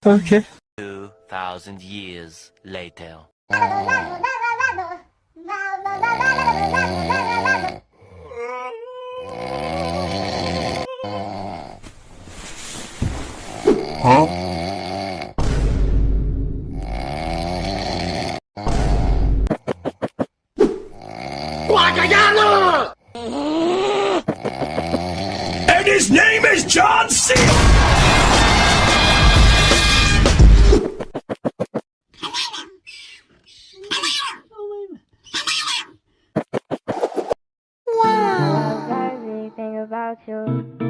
Okay. 2,000 years later. Huh? And his name is John C. Wow. Love everything about you.